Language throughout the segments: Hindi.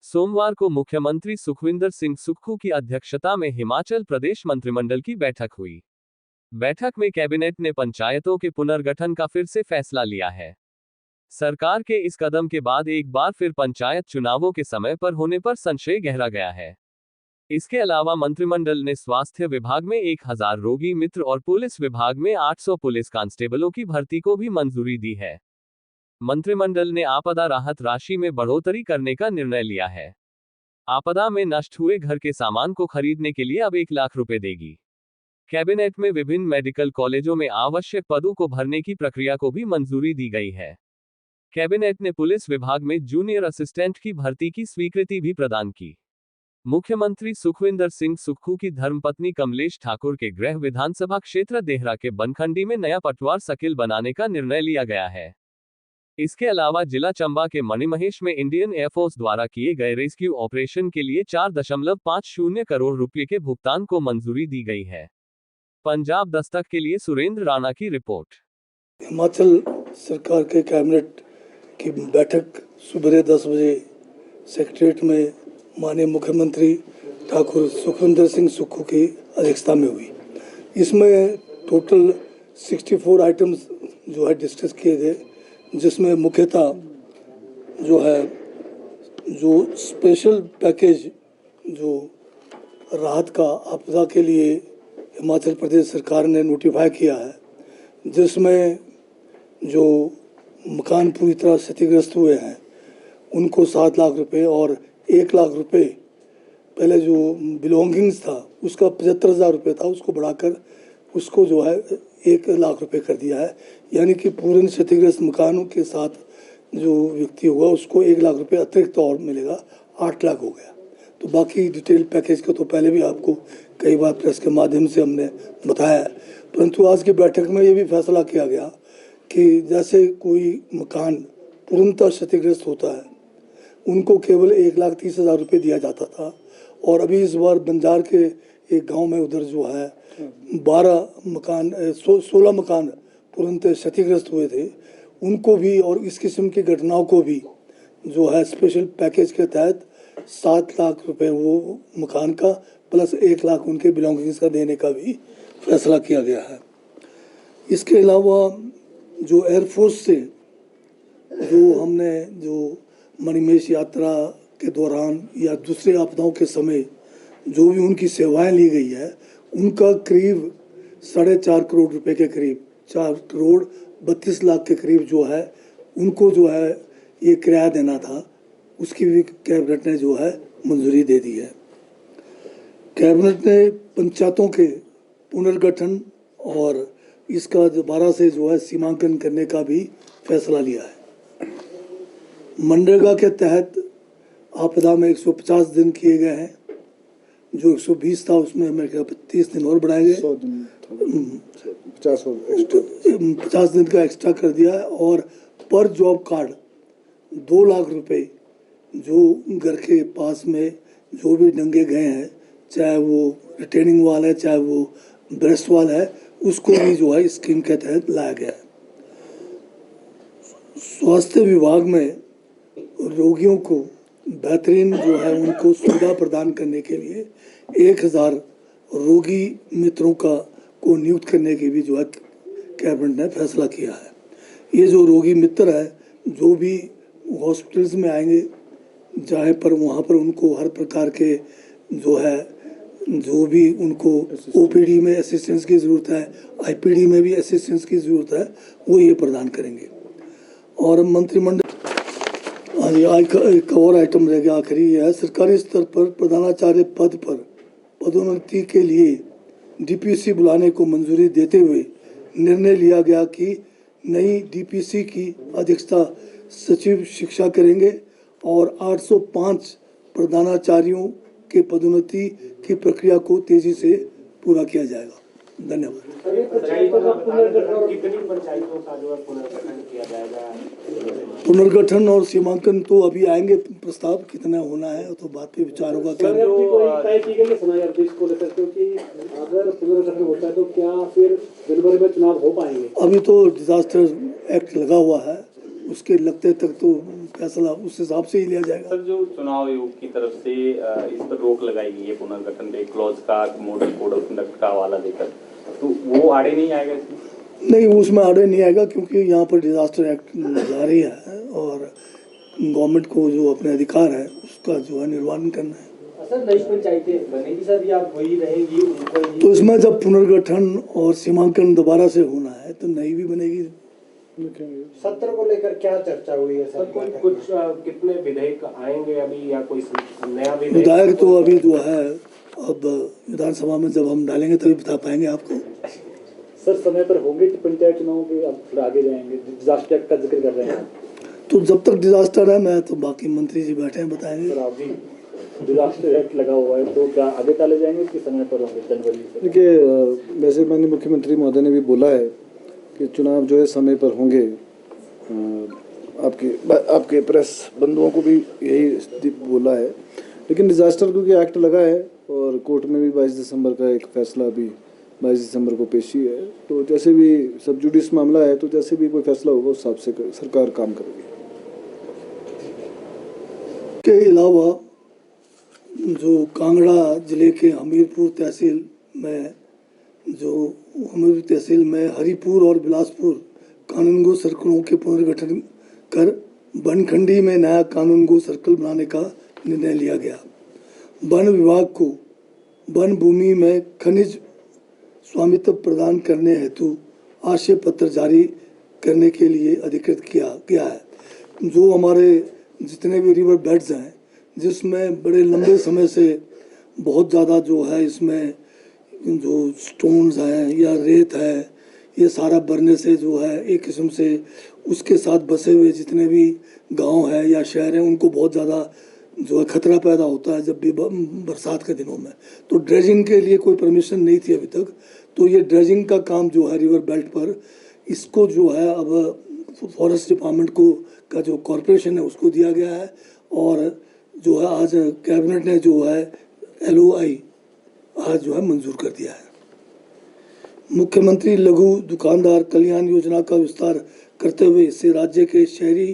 सोमवार को मुख्यमंत्री सुखविंदर सिंह सुक्खू की अध्यक्षता में हिमाचल प्रदेश मंत्रिमंडल की बैठक हुई। बैठक में कैबिनेट ने पंचायतों के पुनर्गठन का फिर से फैसला लिया है। सरकार के इस कदम के बाद एक बार फिर पंचायत चुनावों के समय पर होने पर संशय गहरा गया है। इसके अलावा मंत्रिमंडल ने स्वास्थ्य विभाग में 1000 रोगी मित्र और पुलिस विभाग में 800 पुलिस कांस्टेबलों की भर्ती को भी मंजूरी दी है। मंत्रिमंडल ने आपदा राहत राशि में बढ़ोतरी करने का निर्णय लिया है। आपदा में नष्ट हुए घर के सामान को खरीदने के लिए अब 1 लाख रुपए देगी। कैबिनेट में विभिन्न मेडिकल कॉलेजों में आवश्यक पदों को भरने की प्रक्रिया को भी मंजूरी दी गई है। कैबिनेट ने पुलिस विभाग में जूनियर असिस्टेंट की भर्ती की स्वीकृति भी प्रदान की। मुख्यमंत्री सुखविंदर सिंह सुक्खू की धर्मपत्नी कमलेश ठाकुर के गृह विधानसभा क्षेत्र देहरा के बनखंडी में नया पटवार सर्किल बनाने का निर्णय लिया गया है। इसके अलावा जिला चंबा के मणिमहेश में इंडियन एयरफोर्स द्वारा किए गए रेस्क्यू ऑपरेशन के लिए 4.50 करोड़ रुपए के भुगतान को मंजूरी दी गई है। पंजाब दस्तक के लिए सुरेंद्र राणा की रिपोर्ट। हिमाचल सरकार के कैबिनेट की बैठक सुबह 10 बजे सेक्रेटरीट में माननीय मुख्यमंत्री ठाकुर सुखविंदर सिंह सुक्खू की अध्यक्षता में हुई। इसमें टोटल 64 आइटम्स जो है डिस्कस किए गए, जिसमें मुख्यतः जो स्पेशल पैकेज जो राहत का आपदा के लिए हिमाचल प्रदेश सरकार ने नोटिफाई किया है, जिसमें जो मकान पूरी तरह क्षतिग्रस्त हुए हैं उनको 7 लाख रुपए और 1 लाख रुपए, पहले जो बिलोंगिंग्स था उसका 75,000 रुपये था, उसको बढ़ाकर उसको जो है 1 लाख रुपए कर दिया है। यानी कि पूर्ण क्षतिग्रस्त मकानों के साथ जो व्यक्ति होगा उसको 1 लाख रुपए अतिरिक्त और मिलेगा, 8 लाख हो गया। तो बाकी डिटेल पैकेज का तो पहले भी आपको कई बार प्रेस के माध्यम से हमने बताया है, परंतु आज की बैठक में ये भी फैसला किया गया कि जैसे कोई मकान पूर्णतः क्षतिग्रस्त होता है उनको केवल 1,30,000 रुपये दिया जाता था, और अभी इस बार बंजार के एक गांव में उधर जो है 16 मकान पूर्णतः क्षतिग्रस्त हुए थे, उनको भी और इस किस्म की घटनाओं को भी जो है स्पेशल पैकेज के तहत 7 लाख रुपए वो मकान का प्लस 1 लाख उनके बिलोंगिंग्स का देने का भी फैसला किया गया है। इसके अलावा जो एयरफोर्स से जो हमने जो मणिमहेश यात्रा के दौरान या दूसरे आपदाओं के समय जो भी उनकी सेवाएं ली गई है, उनका करीब 4.5 करोड़ रुपए के करीब 4 करोड़ 32 लाख के करीब जो है उनको जो है ये किराया देना था, उसकी भी कैबिनेट ने जो है मंजूरी दे दी है। कैबिनेट ने पंचायतों के पुनर्गठन और इसका दोबारा से जो है सीमांकन करने का भी फैसला लिया है। मनरेगा के तहत आपदा में 150 दिन किए गए हैं, जो 120 था उसमें मेरे ख्याल 30 दिन और बढ़ाए गए, 50 दिन का एक्स्ट्रा कर दिया है। और पर जॉब कार्ड 2 लाख रुपए जो घर के पास में जो भी डंगे गए हैं, चाहे वो रिटेनिंग वाल है चाहे वो ब्रेस्ट वाल है, उसको भी जो है स्कीम के तहत लाया गया है। स्वास्थ्य विभाग में रोगियों को बेहतरीन जो है उनको सुविधा प्रदान करने के लिए 1000 रोगी मित्रों को नियुक्त करने की भी जो है कैबिनेट ने फैसला किया है। ये जो रोगी मित्र है जो भी हॉस्पिटल्स में आएंगे, जहाँ पर वहाँ पर उनको हर प्रकार के जो भी उनको ओपीडी में असिस्टेंस की ज़रूरत है, आईपीडी में भी असिस्टेंस की ज़रूरत है, वो ये प्रदान करेंगे। और मंत्रिमंडल आज एक और आइटम रह गया, आखिरी है, सरकारी स्तर पर प्रधानाचार्य पद पर पदोन्नति के लिए डीपीसी बुलाने को मंजूरी देते हुए निर्णय लिया गया कि नई डीपीसी की अध्यक्षता सचिव शिक्षा करेंगे और 805 प्रधानाचार्यों के पदोन्नति की प्रक्रिया को तेजी से पूरा किया जाएगा। धन्यवाद। पुनर्गठन और सीमांकन तो अभी आएंगे प्रस्ताव, कितना होना है तो बात पे विचार होगा। क्या अगर पुनर्गठन होता है तो क्या फिर जनवरी में चुनाव हो पाएंगे? अभी तो डिजास्टर एक्ट लगा हुआ है, उसके लगते तक तो फैसला उस हिसाब से ही लिया जाएगा। सर, जो चुनाव आयोग की तरफ से इस पर रोक लगाई गई है पुनर्गठन पे क्लॉज का मॉडल कोड ऑफ कंडक्ट का हवाला देकर, तो वो आड़े नहीं आएगा इसमें? नहीं, वो उसमें आड़े नहीं आएगा, क्योंकि यहाँ पर डिजास्टर एक्ट जारी है और गवर्नमेंट को जो अपने अधिकार है उसका जो है निर्वहन करना है। सर, नई पंचायतें बनेगी सर या वही रहेंगी उनको ही? तो इसमें जब पुनर्गठन और सीमांकन दोबारा से होना है तो नई भी बनेगी। सत्र को लेकर क्या चर्चा हुई है सर? कुछ कितने विधेयक आएंगे अभी या कोई नया विधायक तो अभी जो है अब विधानसभा में जब हम डालेंगे तभी बता पाएंगे आपको। सर, समय पर होंगे कि पंचायत चुनाव के अब थोड़ा आगे जाएंगे, डिजास्टर एक्ट का जिक्र कर रहे हैं, तो जब तक डिजास्टर है मैं तो बाकी मंत्री जी बैठे हैं बताएंगे। सर आप भी डिजास्टर एक्ट लगा हुआ है तो क्या आगे टाले जाएंगे कि समय पर होंगे जनवरी से? देखिए, वैसे माननीय मुख्यमंत्री महोदय ने भी बोला है कि चुनाव जो है समय पर होंगे। आपके प्रेस बंधुओं को भी यही बोला है, लेकिन डिजास्टर क्योंकि एक्ट लगा है और कोर्ट में भी 22 दिसंबर का एक फैसला भी 22 दिसंबर को पेशी है, तो जैसे भी सब जुडिस मामला है तो जैसे भी कोई फैसला होगा उस हिसाब से सरकार काम करेगी। के अलावा जो कांगड़ा जिले के हमीरपुर तहसील में हरिपुर और बिलासपुर कानूनगो सर्कलों के पुनर्गठन कर बनखंडी में नया कानूनगो सर्कल बनाने का निर्णय लिया गया। वन विभाग को वन भूमि में खनिज स्वामित्व प्रदान करने हेतु आशय पत्र जारी करने के लिए अधिकृत किया गया है। जो हमारे जितने भी रिवर बेड्स हैं जिसमें बड़े लंबे समय से बहुत ज़्यादा जो है इसमें जो स्टोन्स हैं या रेत है ये सारा भरने से जो है एक किस्म से उसके साथ बसे हुए जितने भी गांव है या शहर हैं उनको बहुत ज़्यादा जो है खतरा पैदा होता है जब भी बरसात के दिनों में। तो ड्रेजिंग के लिए कोई परमिशन नहीं थी अभी तक, तो ये ड्रेजिंग का काम जो है रिवर बेल्ट पर इसको जो है अब फॉरेस्ट डिपार्टमेंट को का जो कॉरपोरेशन है उसको दिया गया है और जो है आज कैबिनेट ने जो है LOI आज जो है मंजूर कर दिया है। मुख्यमंत्री लघु दुकानदार कल्याण योजना का विस्तार करते हुए इससे राज्य के शहरी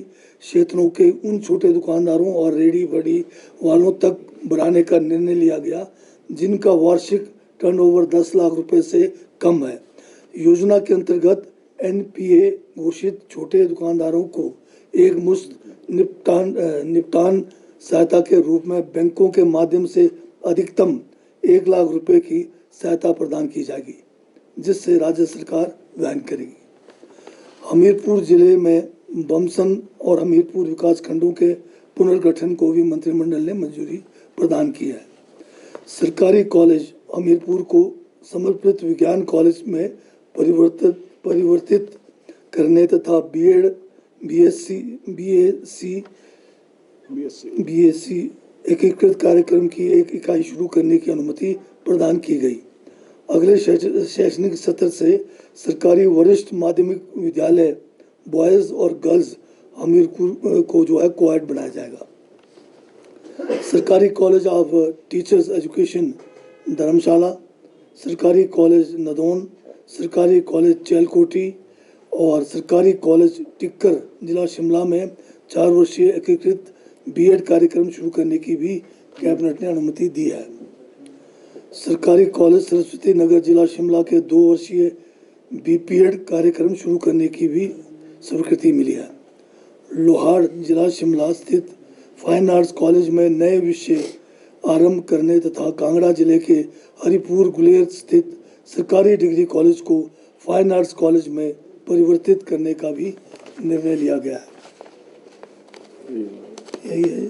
क्षेत्रों के उन छोटे दुकानदारों और रेडी बड़ी वालों तक बढ़ाने का निर्णय लिया गया जिनका वार्षिक टर्नओवर 10 लाख रुपए से कम है। योजना के अंतर्गत NPA घोषित छोटे दुकानदारों को एक मुश्त निपटान सहायता के रूप में बैंकों के माध्यम से अधिकतम 1 लाख रुपए की सहायता प्रदान की जाएगी जिससे राज्य सरकार वहन करेगी। हमीरपुर जिले में बमसन और हमीरपुर विकास खंडों के पुनर्गठन को भी मंत्रिमंडल ने मंजूरी प्रदान की है। सरकारी कॉलेज हमीरपुर को समर्पित विज्ञान कॉलेज में परिवर्तित करने तथा BEd BSc एकीकृत कार्यक्रम की एक इकाई शुरू करने की अनुमति प्रदान की गई। अगले शैक्षणिक सत्र से सरकारी वरिष्ठ माध्यमिक विद्यालय बॉयज़ और गर्ल्स हमीरपुर को जो है कोएड बनाया जाएगा। सरकारी कॉलेज ऑफ टीचर्स एजुकेशन धर्मशाला, सरकारी कॉलेज नदौन, सरकारी कॉलेज चेलकोटी और सरकारी कॉलेज टिक्कर जिला शिमला में 4 वर्षीय एकीकृत BEd कार्यक्रम शुरू करने की भी कैबिनेट ने अनुमति दी है। सरकारी कॉलेज सरस्वती नगर जिला शिमला के 2 वर्षीय BPEd कार्यक्रम शुरू करने की भी स्वीकृति मिली है। लोहाड़ जिला शिमला स्थित फाइन आर्ट्स कॉलेज में नए विषय आरंभ करने तथा कांगड़ा जिले के हरिपुर गुलेर स्थित सरकारी डिग्री कॉलेज को फाइन आर्ट्स कॉलेज में परिवर्तित करने का भी निर्णय लिया गया है। यही है।